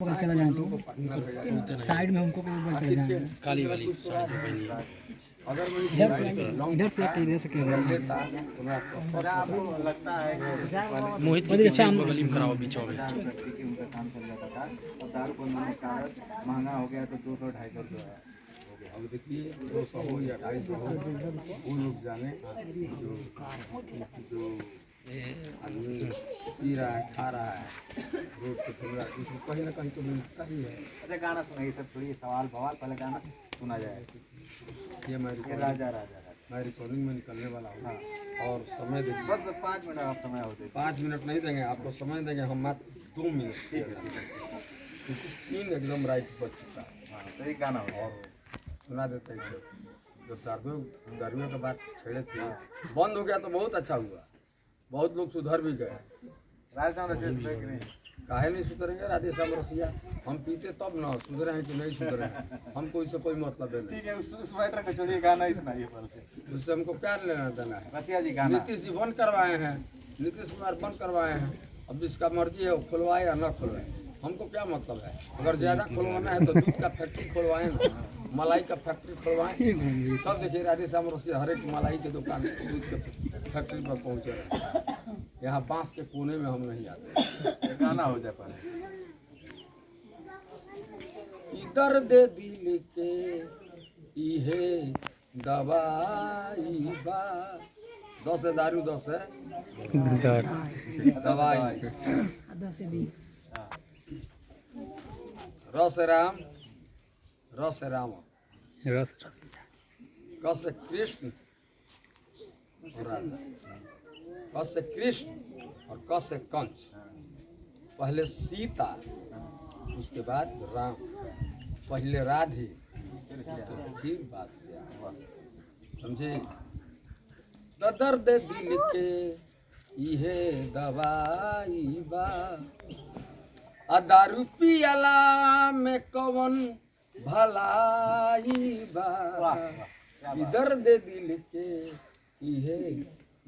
चला जाए तो साइड में हमको ऊपर चले जाए काली वाली साड़ी जो पहनी है। इधर से इधर से क्या लगता है कि मोहित के पीछे बगली में कराओ बीचों में। उनका काम चल जाता था और दारू को महंगा हो गया तो 200-250 रुपये है। अब देखिए 200 हो या 250 हो, वो लोग जाने जो आदमी पी रहा है, खा रहा है, रोड पे फिर रहा है, उसको कहीं ना कहीं तो मिलता ही है। अच्छा गाना सुनाइए सब, थोड़ी सवाल बवाल पहले गाना सुना जाए। ये मैं राजा राजा मैं रिकॉर्डिंग में निकलने वाला हूँ। और समय देखिए, बस 5 मिनट आप समय होते 5 मिनट नहीं देंगे आपको, समय देंगे हम मात्र 2 मिनट, क्योंकि 3 एकदम राइट बच चुका है। हाँ तो एक गाना हो और सुना देते हैं जब दारुओं के बाद छेड़े थे, बंद हो गया तो बहुत अच्छा हुआ, बहुत लोग सुधर भी गए। राजस्थान रसिया नहीं काहे नहीं सुधरेंगे राधेश्याम रसिया, हम पीते तब ना सुधरे हैं कि नहीं सुधरे हैं, हमको इससे कोई मतलब है नहीं। ठीक है, उस मैटर को छोड़िए, गाना ही सुनाइए पहले। उससे हमको क्या लेना देना है। रसिया जी गाना नीतीश जी बंद करवाए हैं, नीतीश कुमार बंद करवाए हैं, अब जिसका मर्जी है वो खुलवाए या ना खुलवाए, हमको क्या मतलब है। अगर ज़्यादा खुलवाना है तो दूध का फैक्ट्री खुलवाएं ना, मलाई का फैक्ट्री खुलवाएं, तब देखिए राधेश्याम रसिया हर एक मलाई के दुकान दूध के फैक्ट्री पर पहुँचे रहे। यहाँ बांस के कोने में हम नहीं आते। गाना हो जाए पहले। इधर दे दिल के इहे दवाई बा, 10 है दारू, 10 है दवाई, रस राम रस राम, कस कृष्ण और राधा, कस कृष्ण और कस कंस, पहले सीता उसके बाद राम, पहले राधे फिर बादशाह, समझे। दर्द दिल के इहे दवाई बा, आ दारू पियला में कवन भलाई बा, दर्द दिल के इहे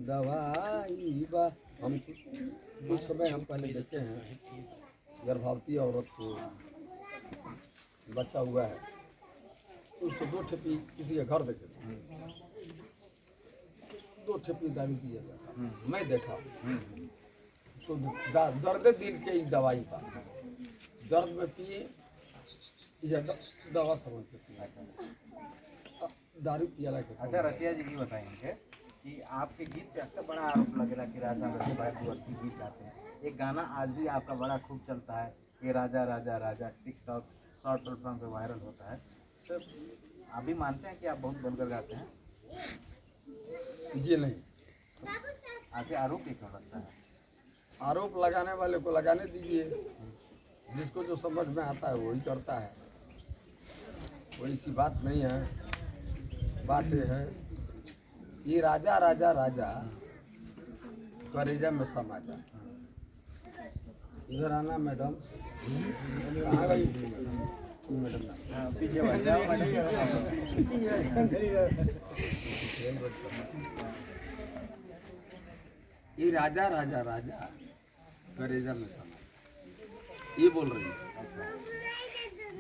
दवाई बा। हम कुछ समय हम पहले देखे हैं, गर्भवती औरत को बच्चा हुआ है, उसको 2 ठेपी किसी के घर देखे थे, 2 ठेपी दारू पिया जाता, मैं देखा तो दर्द दिल के ही दवाई पा, दर्द में पिए या दवा समझ के पिए, दारू पियाला के। अच्छा रसिया जी की बताएंगे कि आपके गीत पे आपका बड़ा आरोप लगेगा कि राजा रसिया गीत गाते हैं, एक गाना आज भी आपका बड़ा खूब चलता है कि राजा राजा राजा, टिकटॉक शॉर्ट प्लेटफॉर्म पे वायरल होता है, तो आप भी मानते हैं कि आप बहुत बनकर गाते हैं? जी नहीं, आपके आरोप ही क्यों लगता है? आरोप लगाने वाले को लगाने दीजिए, जिसको जो समझ में आता है वही करता है, कोई सी बात नहीं है। बात ये है, ये राजा राजा राजा करेजा में समा जा। इधर आना मैडम, आ गई मैडम ना पीछे ये राजा राजा राजा करेजा में समा, ये बोल रही है।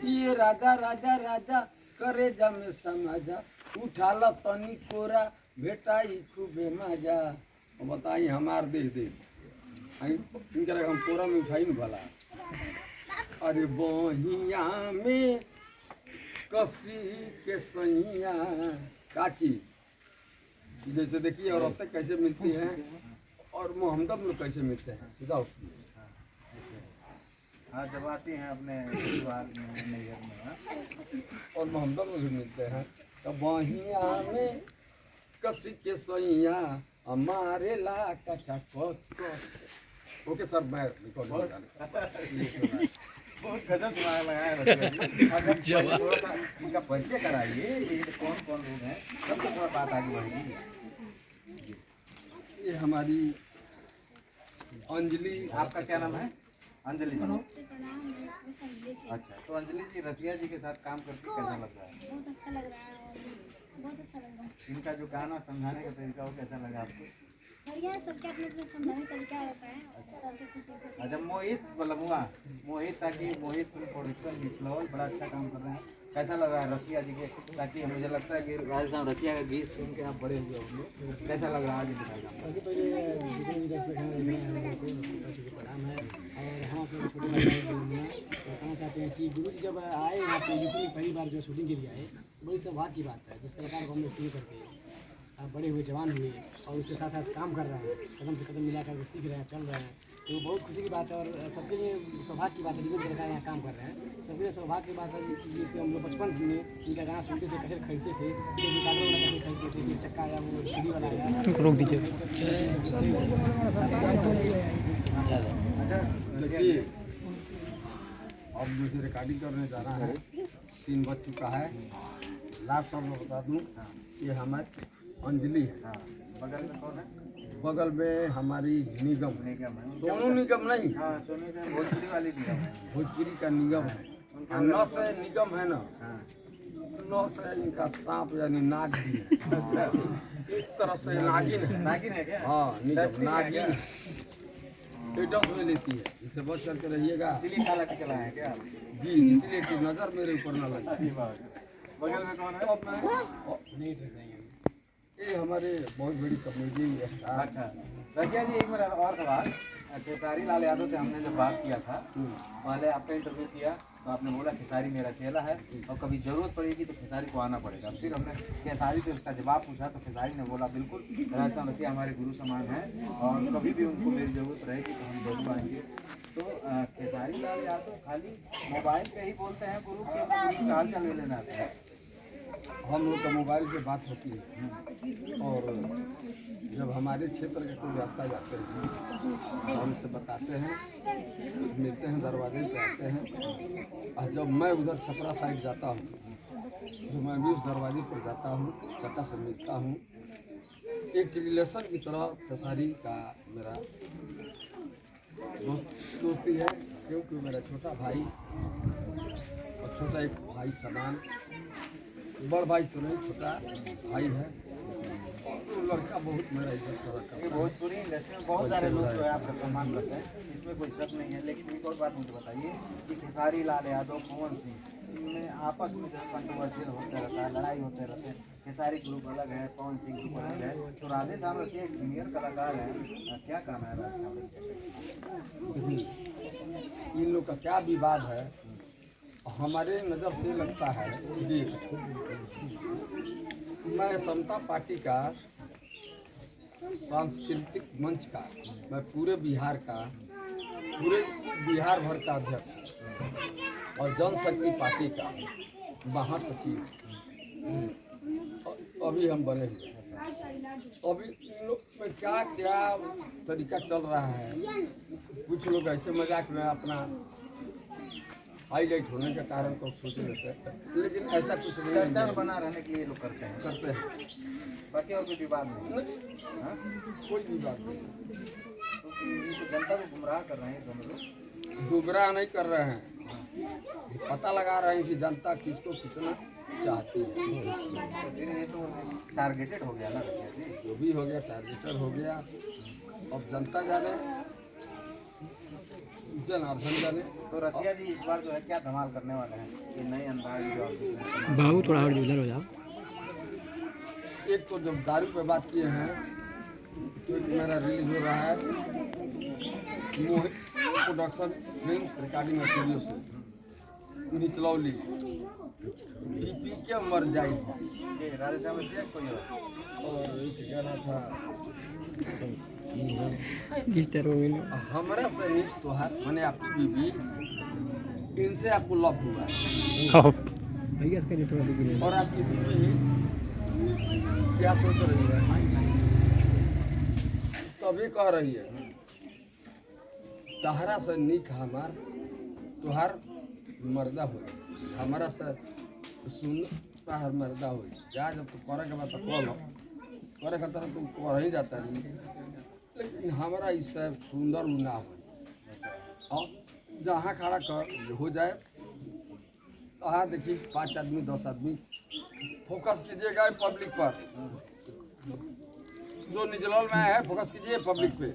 ये राजा राजा राजा करेजा में समा जा, उठा लो तनी कोरा बेटाई खूबे मजा। बताई हमार दे दे इनके हम कोरा में उठाई न भला, अरे बहिया में कसी के सैया काची, जैसे देखिए औरतें कैसे मिलती हैं और मोहम्मद लोग कैसे मिलते हैं, सीधा उठिए। हाँ जब आती हैं अपने परिवार में नैहर में, हाँ? और मोहम्मद लोग भी मिलते हैं, तो बहिया में कसी के सैया हमारे ला कचा कोच। ओके सर, मैं रिकॉर्ड बहुत गजब सुनाया लगाया रसिया जी। अच्छा, इनका परिचय कराइए, ये कौन कौन लोग हैं, सबसे थोड़ा बात आगे बढ़ेगी। ये हमारी अंजलि। आपका क्या नाम है? अंजलि जी। अच्छा, तो अंजलि जी रसिया जी के साथ काम करके कैसा लग रहा है? बहुत अच्छा लग रहा है, बहुत अच्छा लग रहा है। इनका जो गाना समझाने का तरीका वो कैसा लगा आपको? बढ़िया है, सबके अपने अपने समझाने का तरीका होता है, सबके खुशी से। अच्छा मोहित बलमुआ, मोहित ताकि मोहित प्रोडक्शन बिचलौल बड़ा अच्छा काम कर रहे हैं। कैसा लग रहा है रसिया जी के, ताकि मुझे लगता है कि राजस्थान रसिया का गीत सुन के आप बड़े हुए होंगे, कैसा लग रहा है आज दिखाएगा? सबसे पहले जितने भी दर्शक हैं गुरु को प्रणाम है। और हम अपने छोटे भाई तो कहना चाहते हैं कि गुरु जी जब आए यहाँ पे यूपी में पहली बार जो शूटिंग के लिए आए, बड़ी सौभाग्य की बात है। जिस कलाकार को हम लोग शुरू करके आप बड़े हुए जवान हुए और उसके साथ आज काम कर रहे हैं, कदम से कदम मिला कर सीख रहे हैं, चल रहे हैं, तो बहुत खुशी की बात है। और सबके लिए सौभाग्य की बात है, जितने कलाकार यहाँ काम कर रहे हैं सबके लिए सौभाग्य की बात है। जिसके हम लोग बचपन में इनका गाना सुनते थे, कैसेट खरीदते थे, तो निकालने वाला कैसेट खरीदते थे, फिर चक्का आया, वो सीडी वाला आया, रोक दीजिए। देखिए अब मुझे रिकॉर्डिंग करने जाना है, 3 बज चुका है। लास्ट सब लोग बता दूँ, ये हमारे अंजलि है, हाँ, बगल में कौन है? बगल में हमारी निगम है, निगम है। सोनू निगम नहीं, हाँ सोनी का भोजपुरी वाली निगम है। भोजपुरी का निगम है। और नौ से निगम है ना, हाँ 9 से इनका सांप यानी नाग भी है। अच्छा, इस तरह से नागिन है। नागिन है क्या? हाँ निगम दस्ती है नागिन क्या? पेटस में लेती है, इसे बच करके रहिएगा इसीलिए काला के चला है क्या? जी, इसलिए कि नजर मेरे ऊपर ना लगे। अच्छी बात है। बगल में कौन है? तो मैं ये हमारे बहुत बड़ी कमेटी है। अच्छा रसिया जी, एक मेरा और सवाल, खेसारी लाल यादव से हमने जब बात किया था, पहले आपका इंटरव्यू किया तो आपने बोला खेसारी मेरा चेला है और कभी जरूरत पड़ेगी तो खेसारी को आना पड़ेगा। फिर हमने खेसारी से उसका जवाब पूछा तो खेसारी ने बोला बिल्कुल राजस्थान रसिया हमारे गुरु समान है और कभी भी उनको मेरी ज़रूरत रहेगी तो हम जरूर आएंगे। तो खेसारी लाल यादव खाली मोबाइल पे ही बोलते हैं गुरु के, गुरु का हाल चाल ले लेना आता है? हम लोग का मोबाइल पे बात होती है और जब हमारे क्षेत्र के कोई रास्ता जाते हैं हम उनसे बताते हैं, मिलते हैं, दरवाजे पे आते हैं। और जब मैं उधर छपरा साइड जाता हूँ तो मैं भी उस दरवाजे पर जाता हूँ, चाचा से मिलता हूँ। एक रिलेशन की तरह खेसारी का मेरा दोस्ती है, क्योंकि मेरा छोटा भाई और छोटा एक भाई समान, बड़ भाई तो नहीं, छोटा भाई है। और वो लड़का बहुत मेरा इज्जत करता ये है। भोजपुरी इंडस्ट्री में बहुत सारे लोग जो है आपका सम्मान करते हैं, इसमें कोई शक नहीं है। लेकिन एक और बात मुझे बताइए कि खेसारी लाल यादव, पवन सिंह, इनमें आपस में जो कंट्रोवर्शियल होते रहता है, लड़ाई होते रहते हैं। खेसारी ग्रुप अलग है, पवन सिंह ग्रुप अलग है, तो राधेश्याम रसिया एक सीनियर कलाकार है, क्या काम है राधेश्याम रसिया? इन लोग का क्या विवाद है, हमारे नज़र से लगता है कि मैं समता पार्टी का सांस्कृतिक मंच का, मैं पूरे बिहार भर का अध्यक्ष और जनशक्ति पार्टी का महासचिव अभी हम बने हुए हैं। अभी इन लोग में क्या क्या तरीका चल रहा है, कुछ लोग ऐसे मजाक में अपना हाईलाइट होने के कारण तो सोच लेते हैं, लेकिन ऐसा कुछ नहीं चर्चा में है। बना रहने के लिए लोग करते हैं, बाकी और कोई विवाद नहीं। हाँ? कोई भी बात नहीं, तो ये तो जनता को गुमराह कर रहे हैं दोनों लोग। गुमराह नहीं कर रहे हैं, पता लगा रहे हैं कि जनता किसको कितना चाहती है। तो फिर ये तो टारगेटेड हो गया ना रसिया जी। जो भी हो गया टारगेटर हो गया, अब जनता जाने, जनार्दन जाने। तो रसिया जी इस बार जो है क्या धमाल करने वाले हैं? ये नए अंदाज जो आप देख रहे हैं। बाबू थोड़ा और इधर हो जाओ। एक तो जब दारू पे बात किए हैं तो एक मेरा रिलीज हो रहा है मोहित प्रोडक्शन फिल्म रिकॉर्डिंग स्टूडियो से निचलौली, पी के मर जाएगी। ये राधेश्याम रसिया कोई और? और एक गाना था जिस तरह हमारा सही त्योहार मैंने आपकी बीबी, इनसे आपको लव हुआ है भैया इसका थोड़ा दिख और आपकी बीबी क्या सोच रही है, तभी कह रही है तहरा से निक हमार तुहार मर्दा हो, हमारा से सुन तहार मर्दा हो जा। जब तो करे के बाद तो कह लो, करे खातर तुम कर ही जाता नहीं, लेकिन हमारा इससे सुंदर ना हो। और जहाँ खड़ा कर हो जाए वहाँ देखिए 5 आदमी 10 आदमी फोकस कीजिएगा पब्लिक पर, जो निचलौल में है फोकस कीजिए पब्लिक पे।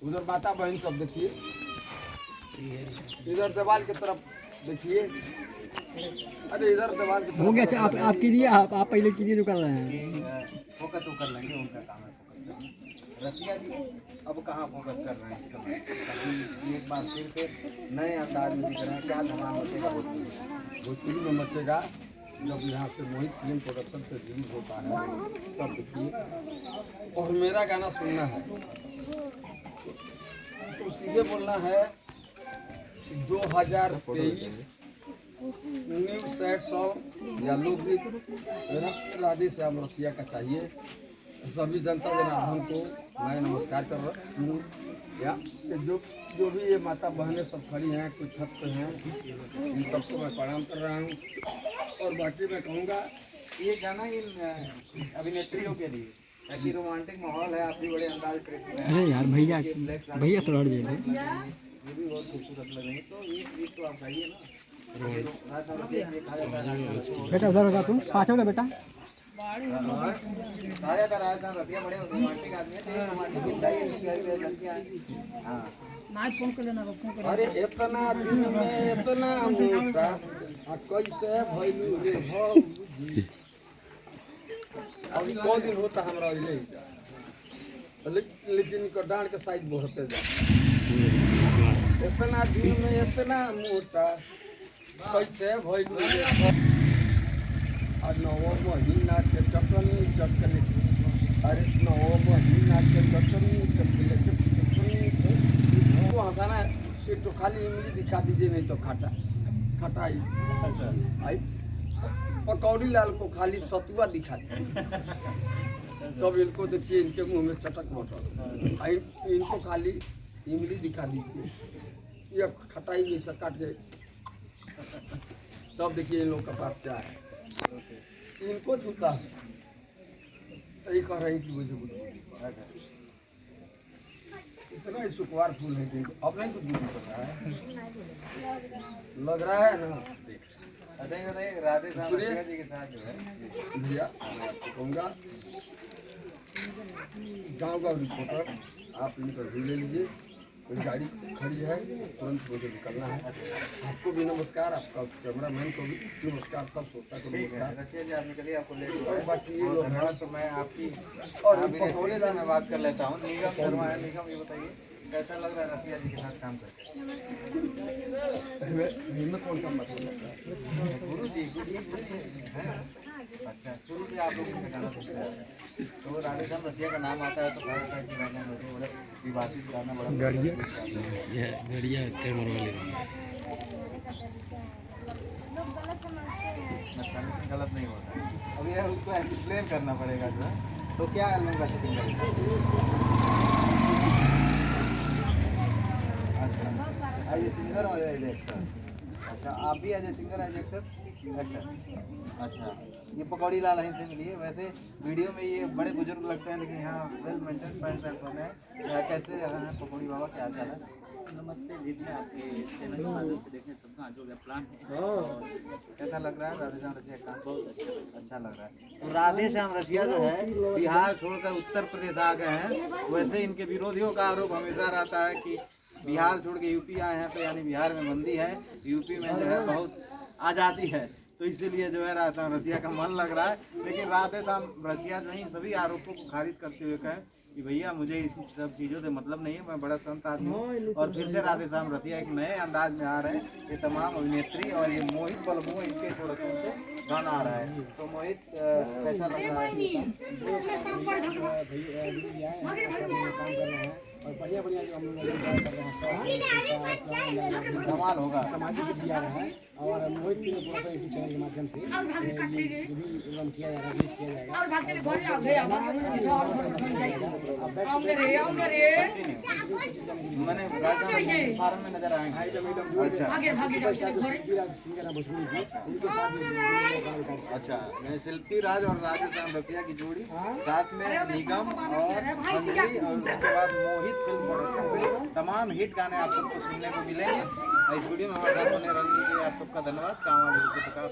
उधर माता बहन सब देखिए, इधर दीवार की तरफ देखिए, अरे इधर दीवार की तरफ। हो गया। अच्छा आप कीजिए, आप पहले कीजिए जो कर रहे हैं। फोकस वो कर लेंगे, उनका काम है फोकस करना। रसिया जी अब कहाँ फोकस कर रहे हैं इस समय? ताकि एक बार फिर से नए अंदाज में दिख रहे हैं। क्या धमाल मचेगा भोजपुरी में मचेगा जब यहाँ से मोहित फिल्म प्रोडक्शन से रिलीज होता है तब देखिए। और मेरा गाना सुनना है तो सीधे बोलना है 2023 न्यू सैड सॉन्ग या लोकगीत राधे श्याम रसिया का चाहिए। सभी जनता जनार्दन को मैं नमस्कार कर रहा हूँ। या जो भी ये माता बहनें सब खड़ी हैं, कुछ छत पे हैं, इन सबको मैं प्रणाम कर रहा हूँ। और बाकी मैं कहूँगा ये गाना इन अभिनेत्रियों के लिए, ताकि रोमांटिक माहौल है, आप भी बड़े अंदाज में अरे यार भैया तो लड़ जाए। ये भी बहुत खूबसूरत लग रही है। तो एक गीत तो आप गाइए ना। बेटा उधर होगा, तुम पाँचों का बेटा। राजा था राजस्थान रतिया बड़े रोमांटिक आदमी है, तो रोमांटिक गीत गाइए। लड़कियाँ हाँ अरे इतना दिन में इतना मोटा कैसे भइलू रे भौजी। अभी कौ दिन होता हमरा लेकिन इनका डांड के साइज बढ़ते जा। इतना दिन में इतना मोटा कैसे भइलू रे। और 9 महीना के चटनी चटनी, अरे 9 महीना के चटनी चटनी। वो हंसाना है कि तो खाली इमली दिखा दीजिए, नहीं तो खटा खटाई आई। पकौड़ी लाल को खाली सतुआ दिखा दीजिए, तब इनको देखिए इनके मुंह में चटक मटर। इनको खाली इमली दिखा दीजिए, ये खटाई जैसा काट के, तब देखिए इन लोग के पास क्या है। इनको छूता है यही कह रहे हैं कि मुझे इतना ही सुखवार फूल है कि अब नहीं कुछ नहीं पता है, लग रहा है ना। बताइए राधे श्याम रसिया जी के साथ जो है भैया कहूँगा गाँव का रिपोर्टर आप इंटरव्यू ले लीजिए। कोई गाड़ी खड़ी है, तुरंत मुझे निकलना है। आपको भी नमस्कार, आपका कैमरामैन को भी नमस्कार, सब श्रोता को नमस्कार। रसिया जी आप निकलिए, आपको लेट हो और गया। बाकी ये बहुत लोग धन्यवाद। तो मैं आपकी और अभिनेत्री से मैं बात कर लेता हूँ। निगम शर्मा है। निगम ये बताइए कैसा लग रहा है रसिया जी के साथ काम करके? हिम्मत कौन सा मतलब गुरु जी हैं। अच्छा, शुरू से आप लोग उनका गाना सुनते हैं तो राधे श्याम रसिया का नाम आता है तो भारत का गाना बड़े विवादित गाना बड़ा गड़िया कैमरा वाले लोग गलत समझते हैं। अच्छा, लेकिन गलत नहीं होता है। अब यह उसको एक्सप्लेन करना पड़ेगा जो है। तो क्या एल्बम का शूटिंग करेगा? अच्छा, एज ए सिंगर और एज एक्टर। अच्छा, आप भी as a singer as actor? अच्छा, ये पकौड़ी लाल यहीं से मिली है। वैसे वीडियो में ये बड़े बुजुर्ग लगते हैं, लेकिन यहाँ वेल मेंटेन पैंट शर्ट पहने हैं। कैसे हैं पकौड़ी बाबा, क्या हाल है? नमस्ते, जितने आपके चैनल के माध्यम से देखने सबका जो प्लान है। कैसा लग रहा है राधे श्याम रसिया का? बहुत अच्छा लग रहा है। तो राधे श्याम रसिया जो है बिहार छोड़कर उत्तर प्रदेश आ गए हैं। वैसे इनके विरोधियों का आरोप हमेशा रहता है कि बिहार छोड़ के यूपी आए हैं, तो यानी बिहार में बंदी है, यूपी में जो है बहुत आज़ादी है। तो इसीलिए जो है राधे श्याम रसिया का मन लग रहा है। लेकिन राधे श्याम रसिया जो है सभी आरोपों को खारिज करते हुए कहें कि भैया मुझे इस सब चीज़ों से मतलब नहीं है, मैं बड़ा संत आदमी हूँ। और फिर से राधे श्याम रसिया एक नए अंदाज में आ रहे हैं। ये तमाम अभिनेत्री और ये मोहित बलमुआ इनके प्रोडक्शन से गाना आ रहा है। तो मोहित कैसा लग रहा है? और बढ़िया बढ़िया जो हम लोग एंजॉय कर रहे हैं, कमाल होगा। सामाजिक गीत भी आ रहा है। और मोहित फिल्म प्रोडक्शन यूट्यूब चैनल के माध्यम से ये जो भी एल्बम किया जा रहा है, रिलीज किया जाएगा। मैंने फार्म में नजर आएंगे। अच्छा, सिंगर है भोजपुरी की, उनके साथ भी अच्छा, मैं शिल्पी राज और राधे श्याम रसिया की जोड़ी, साथ में निगम और अंजलि, और उसके बाद मोहित फिल्म प्रोडक्शन में तमाम हिट गाने आप सबको सुनने को मिलेंगे। इस वीडियो में हमारे साथ बने रहने के लिए आप सबका धन्यवाद। काम प्रकाश।